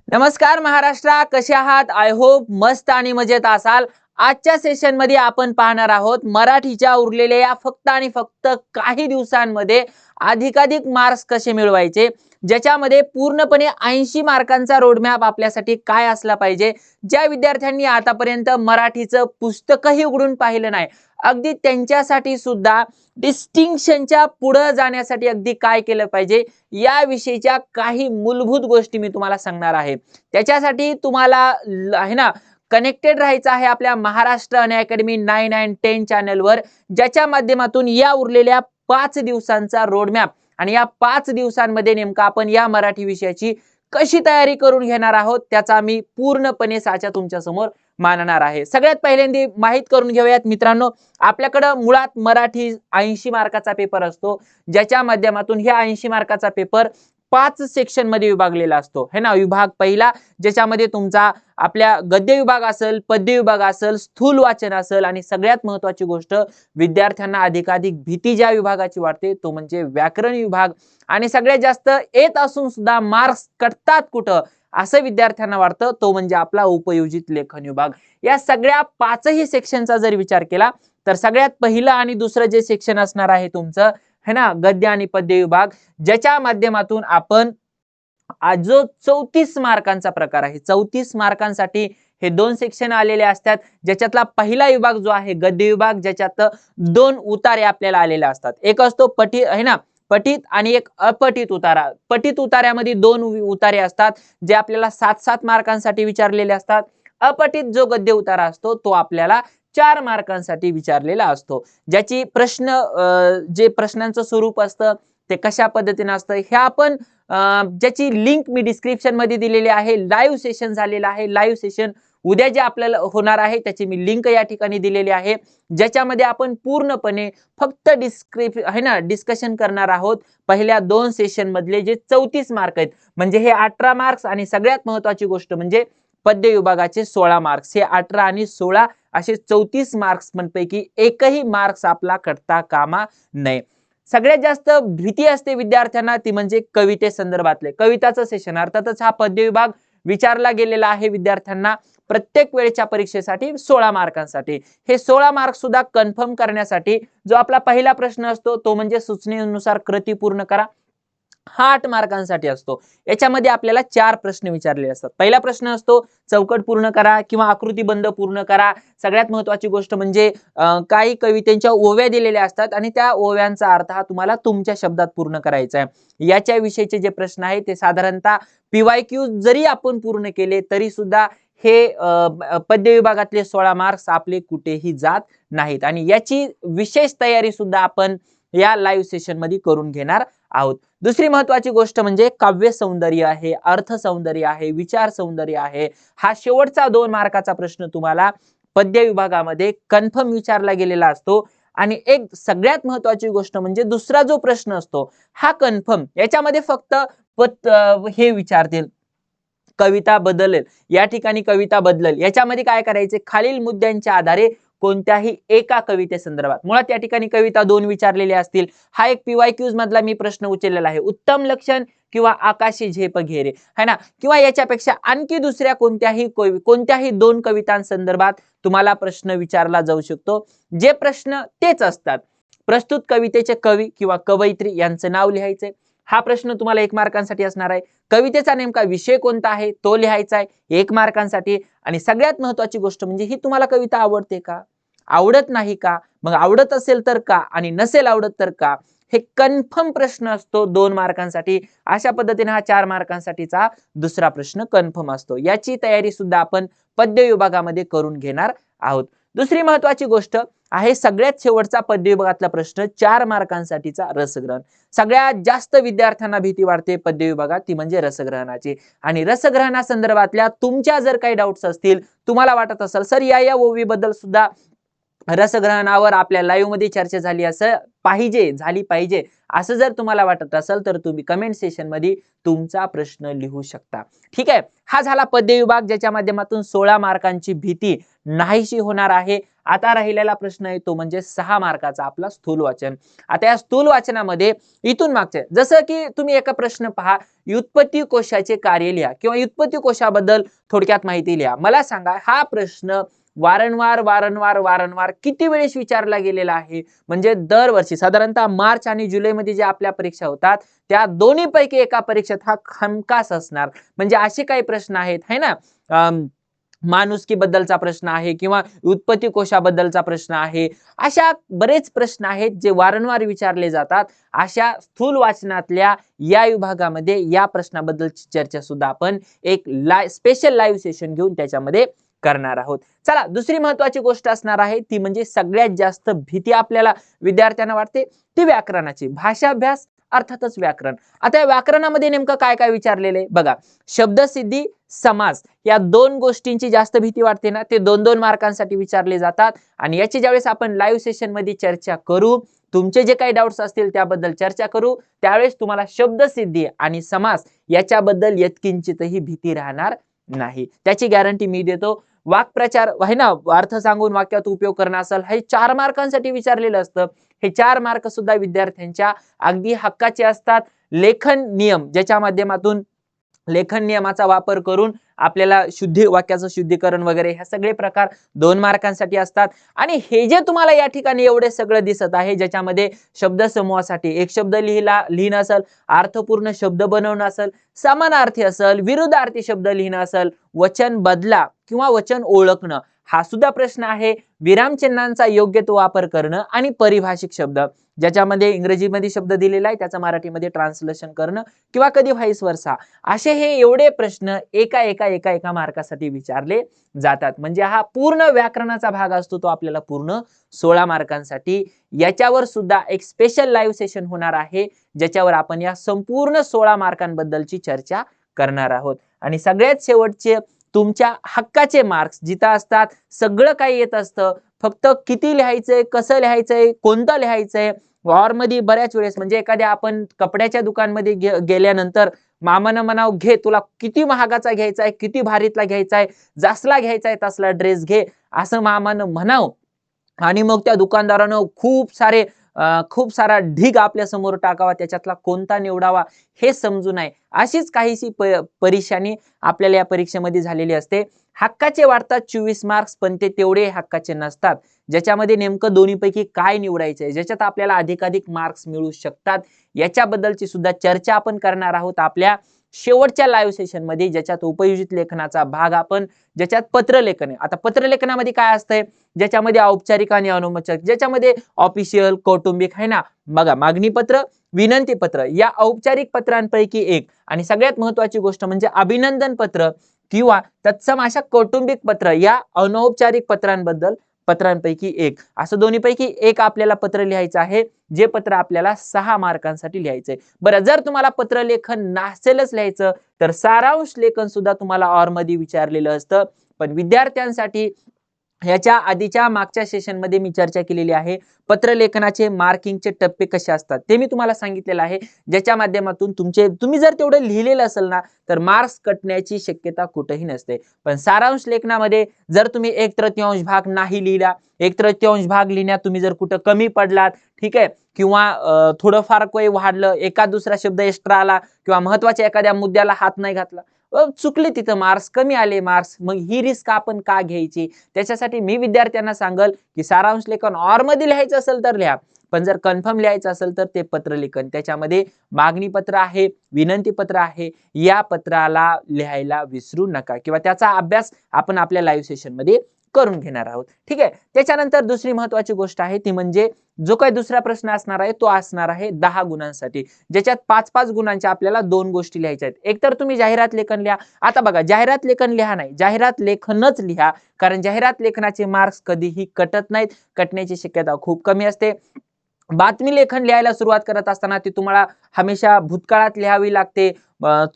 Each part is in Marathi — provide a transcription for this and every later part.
नमस्कार महाराष्ट्र, कसे आहात? आय होप मस्त आणि मजेत असाल। आजच्या सेशन मध्ये आपण पाहणार आहोत मराठीच्या उरलेल्या या फक्त आणि फक्त काही दिवसांमध्ये अधिकाधिक मार्क्स कसे मिळवायचे, ज्याच्यामध्ये पूर्णपणे 80 मार्कांचा रोडमॅप आपल्यासाठी काय असला पाहिजे। ज्या विद्यार्थ्यांनी आतापर्यंत मराठीचं पुस्तकही उघडून पाहिलं नाही, अगदी त्यांच्यासाठी सुद्धा डिस्टिंक्शनच्या पुढे जाण्यासाठी अगदी काय केलं पाहिजे या विषयीच्या काही मूलभूत गोष्टी मी तुम्हाला सांगणार आहे। त्याच्यासाठी तुम्हाला आहे ना कनेक्टेड राहायचं आहे आपल्या महाराष्ट्र अनअकॅडमी 9 and 10 चॅनलवर, ज्याच्या माध्यमातून या उरलेल्या 5 दिवसांचा रोडमॅप आणि या 5 दिवसांमध्ये नेमका आपण या मराठी विषयाची कशी तयारी करून घेणार आहोत त्याचा मी पूर्णपणे साचा तुमच्या समोर मांडणार आहे। सगळ्यात पहिल्यांदा माहित करून घेऊयात मित्रांनो, आपल्याकडे मुळात मराठी 80 मार्काचा पेपर असतो, ज्याच्या माध्यमातून ह्या 80 मार्काचा पेपर 5 सेक्शन मध्ये विभागलेला असतो है ना। विभाग पहिला ज्याच्यामध्ये तुमचा आपल्या गद्य विभाग असेल, पद्य विभाग असेल, स्थूल वाचन असेल आणि सगळ्यात महत्त्वाची गोष्ट विद्यार्थ्यांना अधिकाधिक भीती ज्या विभागाची वाटते तो म्हणजे व्याकरण विभाग। आणि सगळ्यात जास्त येत असून सुद्धा मार्क्स कटतात कुठं असं विद्यार्थ्यांना वाटतं तो म्हणजे आपला उपयोजित लेखन विभाग। या सगळ्या 5ही सेक्शनचा जर विचार केला तर सगळ्यात पहिलं आणि दुसरं जे सेक्शन असणार आहे तुमचं है ना गद्य आणि पद्य विभाग, ज्याच्या माध्यमातून आपण आज जो 34 मार्कांचा प्रकार आहे, 34 मार्कांसाठी हे 2 सेक्शन आलेले असतात। ज्याच्यातला पहिला विभाग जो आहे गद्य विभाग, ज्याच्यात 2 उतारे आपल्याला आलेले असतात। एक असतो पठित है ना, पठित आणि एक अपठित उतारा। पठित उतार्यामध्ये 2 उतारे असतात जे आपल्याला 7-7 मार्कांसाठी विचारलेले असतात। अपठित जो गद्य उतारा असतो तो आपल्याला 4 मार्कांसाठी विचारलेला असतो। ज्याची जे प्रश्नांचं स्वरूप असतं ते कशा पद्धतीने असतं हे आपण ज्याची लिंक मी डिस्क्रिप्शन मध्ये दिलेली आहे। लाईव्ह सेशन झालेला आहे, लाईव्ह सेशन उद्या जे आपल्याला होणार आहे त्याची मी लिंक या ठिकाणी दिलेली आहे, ज्याच्यामध्ये आपण पूर्णपणे फक्त डिस्कशन करणार आहोत पहिल्या 2 सेशन मधले जे 34 मार्क आहेत, म्हणजे हे 18 मार्क्स आणि सगळ्यात महत्त्वाची गोष्ट म्हणजे पद्य विभागाचे 16 मार्क्स। हे 18 आणि 16 असे 34 मार्क्स पैकी एकही मार्क्स आपला कटता कामा नये। सगळ्यात जास्त भीती असते विद्यार्थ्यांना ती म्हणजे कविते संदर्भातले कविताचं सेशन। अर्थातच हा पद्य विभाग विचारला गेलेला आहे विद्यार्थ्यांना प्रत्येक वेळेच्या परीक्षेसाठी 16 मार्कांसाठी। हे 16 मार्क सुद्धा कन्फर्म करण्यासाठी जो आपला पहिला प्रश्न असतो तो म्हणजे सूचनेनुसार कृती पूर्ण करा, हा 8 मार्कांसाठी असतो। याच्यामध्ये आपल्याला 4 प्रश्न विचारलेले असतात। पहिला प्रश्न असतो चौकट पूर्ण करा किंवा आकृतीबंध पूर्ण करा। सगळ्यात महत्त्वाची गोष्ट म्हणजे काही कवितेच्या ओव्या दिलेल्या असतात आणि त्या ओव्यांचा अर्थ हा तुम्हाला तुमच्या शब्दात पूर्ण करायचा आहे। याच्या विषयीचे जे प्रश्न आहेत ते साधारणतः PYQ जरी आपण पूर्ण केले तरी सुद्धा हे पद्य विभागातले 16 मार्क्स आपले कुठेही जात नाहीत आणि याची विशेष तयारी सुद्धा आपण या लाईव्ह सेशन मध्ये करून घेणार आहोत। दुसरी महत्त्वाची गोष्ट म्हणजे काव्य सौंदर्य आहे, अर्थ सौंदर्य आहे, विचार सौंदर्य आहे। हा शेवटचा 2 मार्काचा प्रश्न तुम्हाला पद्य विभागामध्ये कन्फर्म विचारला गेलेला असतो। आणि एक सगळ्यात महत्त्वाची गोष्ट म्हणजे दुसरा जो प्रश्न असतो हा कन्फर्म, याच्यामध्ये फक्त हे विचारतील कविता बदलेल, या ठिकाणी कविता बदलेल, याच्यामध्ये काय करायचे खालील मुद्द्यांच्या आधारे कोणत्याही एका कविते संदर्भात। मुळात या ठिकाणी कविता 2 विचारलेले असतील। हा एक PYQs मधला मी प्रश्न उचललेला आहे, उत्तम लक्षण किंवा आकाशी झेप घेरे है ना, किंवा याच्यापेक्षा आणखी दुसऱ्या कोणत्याही 2 कवितांसंदर्भात तुम्हाला प्रश्न विचारला जाऊ शकतो। जे प्रश्न तेच असतात, प्रस्तुत कवितेचे कवी किंवा कवयित्री यांचं नाव लिहायचे, हा प्रश्न तुम्हाला 1 मार्कांसाठी असणार आहे। कवितेचा नेमका विषय कोणता आहे तो लिहायचा आहे 1 मार्कांसाठी। आणि सगळ्यात महत्त्वाची गोष्ट म्हणजे ही तुम्हाला कविता आवडते का, आवडत नाही का, मग आवडत असेल तर का आणि नसेल आवडत तर का, हे कन्फर्म प्रश्न असतो 2 मार्कांसाठी। अशा पद्धतीने हा 4 मार्कांसाठीचा दुसरा प्रश्न कन्फर्म असतो। याची तयारी सुद्धा आपण पद्य विभागामध्ये करून घेणार आहोत। दुसरी महत्त्वाची गोष्ट आहे सगळ्यात शेवटचा पद्य विभागातला प्रश्न 4 मार्कांसाठीचा रसग्रहण। सगळ्यात जास्त विद्यार्थ्यांना भीती वाटते पद्य विभागात ती म्हणजे रसग्रहणाची। आणि रसग्रहणा संदर्भातल्या तुमच्या जर काही डाउट्स असतील, तुम्हाला वाटत असेल सर या ओवी बद्दल सुद्धा रसग्रहणावर आपल्या लाईव्ह मध्ये चर्चा झाली पाहिजे असं जर तुम्हाला वाटत असेल तर तुम्ही कमेंट सेशन मध्ये तुमचा प्रश्न लिहू शकता। ठीक आहे, हा झाला पद्य विभाग ज्याच्या माध्यमातून 16 मार्कांची भीती नाहीशी होणार आहे। आता राहिलेला प्रश्न आहे तो म्हणजे 6 मार्काचा आपला स्थूल वाचन. आता या स्थूल वाचनामध्ये इथून मागचे जसं की तुम्ही एका प्रश्न पहा, व्युत्पत्ती कोशाचे कार्य लिहा किंवा व्युत्पत्ती कोशाबद्दल थोडक्यात माहिती लिहा. मला सांगा हा प्रश्न वारंवार वारंवार वारंवार किती वेळेस विचारला गेलेला आहे? म्हणजे दरवर्षी साधारणतः मार्च आणि जुलैमध्ये जे आपल्या परीक्षा होतात त्या दोन्हीपैकी एका परीक्षेत हा हमखास असणार. म्हणजे असे काही प्रश्न आहेत है ना, माणुसकी बद्दलचा प्रश्न आहे किंवा व्युत्पत्ती कोशाबद्दलचा प्रश्न आहे. अशा बरेच प्रश्न आहेत जे वारंवार विचारले जातात. अशा स्थूल वाचनातल्या या विभागामध्ये या प्रश्नाबद्दलची चर्चा सुद्धा आपण एक स्पेशल लाईव्ह सेशन घेऊन त्याच्यामध्ये करणार आहोत. चला दुसरी महत्वाची गोष्ट असणार आहे ती म्हणजे सगळ्यात जास्त भीती आपल्याला विद्यार्थ्यांना वाटते ती व्याकरणाची. भाषाभ्यास अर्थातच व्याकरण. आता या व्याकरणामध्ये नेमकं काय काय विचारलेले बघा, शब्दसिद्धी समास या दोन गोष्टींची जास्त भीती वाटते ना, ते 2-2 मार्कांसाठी विचारले जातात आणि याची ज्यावेळेस आपण लाईव्ह सेशन मध्ये चर्चा करू, तुमचे जे काही डाउट्स असतील त्याबद्दल चर्चा करू, त्यावेळेस तुम्हाला शब्दसिद्धी आणि समास याच्याबद्दल यत्किंचितही भीती राहणार नाही, त्याची गॅरंटी मी देतो. वाक्प्रचार आहे ना, अर्थ सांगून वाक्यात उपयोग करणं असेल, हे 4 मार्कांसाठी विचारलेलं असतं. हे 4 मार्क सुद्धा विद्यार्थ्यांच्या अगदी हक्काचे असतात. लेखन नियम ज्याच्या माध्यमातून लेखन नियमाचा वापर करून आपल्याला वाक्याचं शुद्धीकरण वगैरे हे सगळे प्रकार 2 मार्कांसाठी असतात. आणि हे जे तुम्हाला या ठिकाणी एवढे सगळं दिसत आहे ज्याच्यामध्ये शब्द समूहासाठी एक शब्द लिहिणं असेल, अर्थपूर्ण शब्द बनवणं असेल, समानार्थी असेल, विरुद्धार्थी शब्द लिहिणं असेल, वचन बदला किंवा वचन ओळखणं हा सुद्धा प्रश्न आहे. विरामचिन्हांचा योग्य तो वापर करणं आणि परिभाषिक शब्द ज्याच्यामध्ये इंग्रजीमध्ये शब्द दिलेला आहे त्याचं मराठीमध्ये ट्रान्सलेशन करणं किंवा कधी व्हाईस वर्सा, असे हे एवढे प्रश्न एका एका एका एका मार्कासाठी विचारले जातात. म्हणजे हा पूर्ण व्याकरणाचा भाग असतो तो आपल्याला पूर्ण 16 मार्कांसाठी. याच्यावर सुद्धा एक स्पेशल लाईव्ह सेशन होणार आहे ज्याच्यावर आपण या संपूर्ण 16 मार्कांबद्दलची चर्चा करणार आहोत. आणि सगळ्यात शेवटचे तुमच्या हक्काचे मार्क्स जिथं असतात, सगळं काही येत असतं, फक्त किती लिहायचंय, कसं लिहायचंय, कोणतं लिहायचंय. वॉर मध्ये बऱ्याच वेळेस म्हणजे एखाद्या आपण कपड्याच्या दुकानमध्ये गेल्यानंतर मामानं म्हणाव घे, तुला किती महागाचा घ्यायचा आहे, किती भारीतला घ्यायचा आहे, जसला घ्यायचा आहे तसला ड्रेस घे असं मामानं म्हणाव आणि मग त्या दुकानदारानं खूप सारा ढीग आपल्या समोर टाकावा, त्याच्यातला कोणता निवडावा हे समजू नये. अशीच काहीशी परीक्षानी आपल्याला या परीक्षेमध्ये झालेली असते. हक्काचे वाटतात 24 मार्क्स, पण ते तेवढे हक्काचे नसतात. ज्याच्यामध्ये नेमकं दोन्हीपैकी काय निवडायचंय, ज्याच्यात आपल्याला अधिकाधिक मार्क्स मिळू शकतात, याच्याबद्दलची सुद्धा चर्चा आपण करणार आहोत आपल्या शेवटच्या लाईव्ह सेशन मध्ये, ज्याच्यात उपयोजित लेखनाचा भाग आपण, ज्याच्यात पत्रलेखन आहे. आता पत्रलेखनामध्ये काय असतंय, ज्याच्यामध्ये औपचारिक आणि अनौपचारिक, ज्याच्यामध्ये ऑफिशियल, कौटुंबिक आहे ना, बघा मागणी पत्र, विनंती पत्र या औपचारिक पत्रांपैकी एक, आणि सगळ्यात महत्वाची गोष्ट म्हणजे अभिनंदन पत्र किंवा तत्सम अशा कौटुंबिक पत्र या अनौपचारिक पत्रांपैकी एक, असं दोन्हीपैकी एक आपल्याला पत्र लिहायचं आहे, जे पत्र आपल्याला 6 मार्कांसाठी लिहायचंय. बरं, जर तुम्हाला पत्रलेखन नसेलच लिहायचं तर सारांश लेखन सुद्धा तुम्हाला ऑर मध्ये विचारलेलं असतं. पण विद्यार्थ्यांसाठी ह्याच्या आधीच्या मागच्या सेशन मध्ये मी चर्चा केलेली आहे. पत्रलेखनाचे मार्किंगचे टप्पे कसे असतात ते मी तुम्हाला सांगितलेलं आहे, ज्याच्या माध्यमातून तुम्ही जर तेवढं लिहिलेलं असेल ना तर मार्क्स कटण्याची शक्यता कुठेही नसते. पण सारांश लेखनामध्ये जर तुम्ही 1/3 भाग नाही लिहिला, 1/3 भाग लिहिण्यात तुम्ही जर कुठं कमी पडलात, ठीक आहे, किंवा थोडंफार काही वाढलं, एखाद दुसरा शब्द एक्स्ट्रा आला किंवा महत्वाच्या एखाद्या मुद्द्याला हात नाही घातला, चुकले, तिथं मार्क्स कमी आले मग ही रिस्क आपण का घ्यायची. त्याच्यासाठी मी विद्यार्थ्यांना सांगल की सारांश लेखन ऑर मध्ये लिहायचं असेल तर लिहा, पण जर कन्फर्म लिहायचं असेल तर ते पत्रलेखन, त्याच्यामध्ये मागणी पत्र आहे, विनंती पत्र आहे, या पत्राला लिहायला विसरू नका किंवा त्याचा अभ्यास आपण आपल्या लाईव्ह सेशन मध्ये करून घेणार आहोत. ठीक आहे. त्याच्यानंतर दुसरी महत्वाची गोष्ट आहे ती म्हणजे जो काही दुसरा प्रश्न असणार आहे तो असणार आहे 10 गुणांसाठी, ज्याच्यात 5-5 गुणांच्या आपल्याला 2 गोष्टी लिहायच्या आहेत. एक तर तुम्ही जाहिरात लेखन लिहा. आता बघा, जाहिरात लेखन लिहा नाही, जाहिरात लेखनच लिहा, कारण जाहिरात लेखनाचे मार्क्स कधीही कटत नाहीत, कटण्याची शक्यता खूप कमी असते. बातमी लेखन लिहायला सुरुवात करत असताना ती तुम्हाला हमेशा भूतकाळात लिहावी लागते,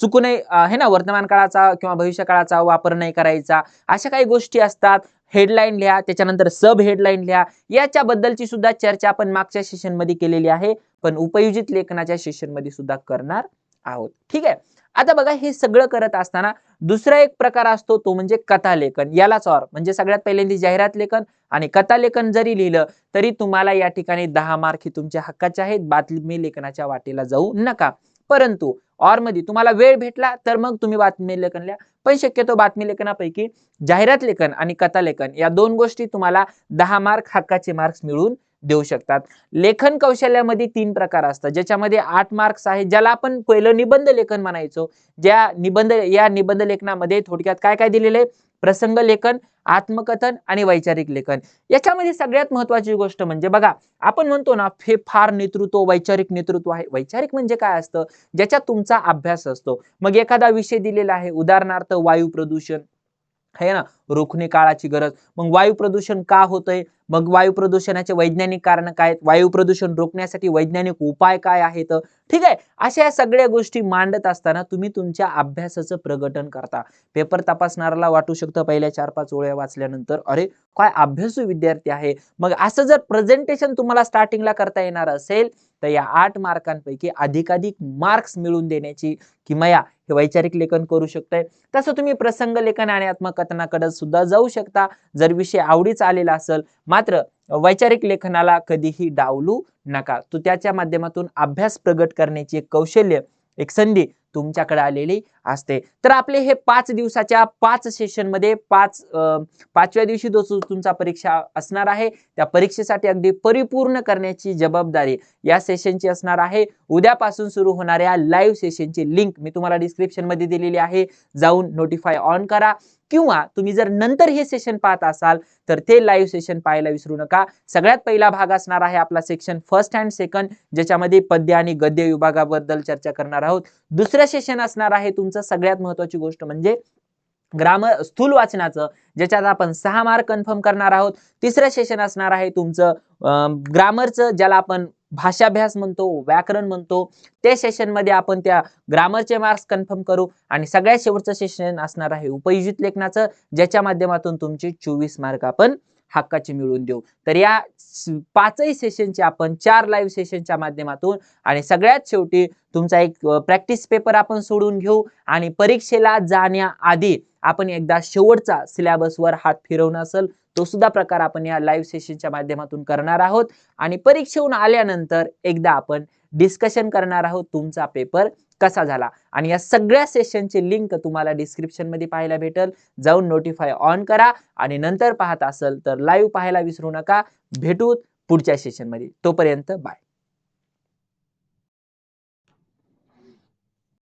चुकू नये है ना, वर्तमान काळाचा किंवा भविष्य काळाचा वापर नाही करायचा, अशा काही गोष्टी असतात. हेडलाईन लिहा, त्याच्यानंतर सब हेडलाईन लिहा, याच्याबद्दलची सुद्धा चर्चा आपण मागच्या सेशन मध्ये केलेली आहे, पण उपयोजित लेखनाच्या सेशन मध्ये सुद्धा करणार आहोत. ठीक आहे. आता बघा हे सगळं करत असताना दुसरा एक प्रकार असतो तो म्हणजे कथालेखन, यालाच ऑर म्हणजे सगळ्यात पहिल्यांदा जाहिरात लेखन आणि कथालेखन जरी लिहिलं तरी तुम्हाला या ठिकाणी 10 मार्क हे तुमच्या हक्काचे आहेत, बातमी लेखनाच्या वाटेला जाऊ नका. परंतु ऑर मध्ये तुम्हाला वेळ भेटला तर मग तुम्ही बातमी लेखन लिहा, पण शक्यतो बातमी लेखनापैकी जाहिरात लेखन आणि कथालेखन या दोन गोष्टी तुम्हाला 10 मार्क हक्काचे मार्क्स मिळवून देऊ शकतात. लेखन कौशल्यामध्ये 3 प्रकार असतात, ज्याच्यामध्ये 8 मार्क्स आहेत, ज्याला आपण पहिलं निबंध लेखन म्हणायचो. या निबंध लेखनामध्ये थोडक्यात काय काय दिलेलं आहे, प्रसंग लेखन, आत्मकथन आणि वैचारिक लेखन. याच्यामध्ये सगळ्यात महत्वाची गोष्ट म्हणजे बघा, आपण म्हणतो ना हे फार नेतृत्व, वैचारिक नेतृत्व आहे. वैचारिक म्हणजे काय असतं, ज्याच्यात तुमचा अभ्यास असतो. मग एखादा विषय दिलेला आहे, उदाहरणार्थ वायू प्रदूषण आहे ना, रोखणे काळाची गरज. मग वायू प्रदूषण का होतंय, मग वायू प्रदूषणाचे वैज्ञानिक कारण काय आहेत, वायू प्रदूषण रोखण्यासाठी वैज्ञानिक उपाय काय आहेत, ठीक आहे. अशा सगळ्या गोष्टी मांडत असताना तुम्ही तुमच्या अभ्यासाचं प्रकटन करता. पेपर तपासणाऱ्याला वाटू शकतं पहिल्या 4-5 ओळ्या वाचल्यानंतर अरे काय अभ्यासू विद्यार्थी आहे. मग असं जर प्रेझेंटेशन तुम्हाला स्टार्टिंगला करता येणार असेल तर या 8 मार्कांपैकी अधिकाधिक मार्क्स मिळवून देण्याची किमया हे वैचारिक लेखन करू शकतंय. तसं तुम्ही प्रसंग लेखन आणि आत्मकथनाकडे सुद्धा जाऊ शकता जर विषय आवडीचा आलेला असेल. मात्र वैचारिक लेखनाला कधीही डावलू नका. तो त्याच्या माध्यमातून अभ्यास प्रगट करण्याची एक कौशल्य, एक संधी तुमच्याकडे आलेली असते. तर आपले हे 5 दिवसाच्या 5 सेशन मध्ये 5व्या दिवशी तुमचा परीक्षा असणार आहे. त्या परीक्षेसाठी अगदी परिपूर्ण करण्याची जबाबदारी या सेशनची असणार आहे. उद्यापासून सुरू होणाऱ्या लाईव्ह सेशनची लिंक मी तुम्हाला डिस्क्रिप्शन मध्ये दिलेली आहे. जाऊन नोटिफाय ऑन करा, किंवा तुम्ही जर नंतर हे सेशन पाहत असाल तर ते लाईव्ह सेशन पाहायला विसरू नका. सगळ्यात पहिला भाग असणार आहे आपला सेक्शन फर्स्ट अँड सेकंड, ज्याच्यामध्ये पद्य आणि गद्य विभागाबद्दल चर्चा करणार आहोत. दुसरं सेशन असणार आहे तुमचं सगळ्यात महत्त्वाची गोष्ट म्हणजे ग्रामर स्थूल वाचनाचं, ज्याच्यात आपण 6 मार्क कन्फर्म करणार आहोत. तिसरं सेशन असणार आहे तुमचं ग्रामरचं, ज्याला आपण भाषाभ्यास म्हणतो, व्याकरण म्हणतो. ते सेशन मध्ये आपण त्या ग्रामरचे मार्क्स कन्फर्म करू. आणि सगळ्यात शेवटचं सेशन असणार आहे उपयोजित लेखनाचं, ज्याच्या माध्यमातून तुमचे 24 मार्क आपण हक्काचे मिळवून देऊ. तर या 5ही सेशनचे आपण 4 लाईव्ह सेशनच्या माध्यमातून आणि सगळ्यात शेवटी तुमचा एक प्रॅक्टिस पेपर आपण सोडून घेऊ. आणि परीक्षेला जाण्याआधी आपण एकदा शेवटचा सिलेबसवर हात फिरवणं असेल तो सुद्धा प्रकार आपण या लाईव्ह सेशनच्या माध्यमातून करणार आहोत. आणि परीक्षेहून आल्यानंतर एकदा आपण डिस्कशन करणार आहोत तुमचा पेपर कसा झाला. आणि या सगळ्या सेशनची लिंक तुम्हाला डिस्क्रिप्शन मध्ये पाहायला भेटेल. जाऊन नोटिफाय ऑन करा आणि नंतर पाहत असेल तर लाईव्ह पाहायला विसरू नका. भेटू पुढच्या सेशन मध्ये. तोपर्यंत बाय.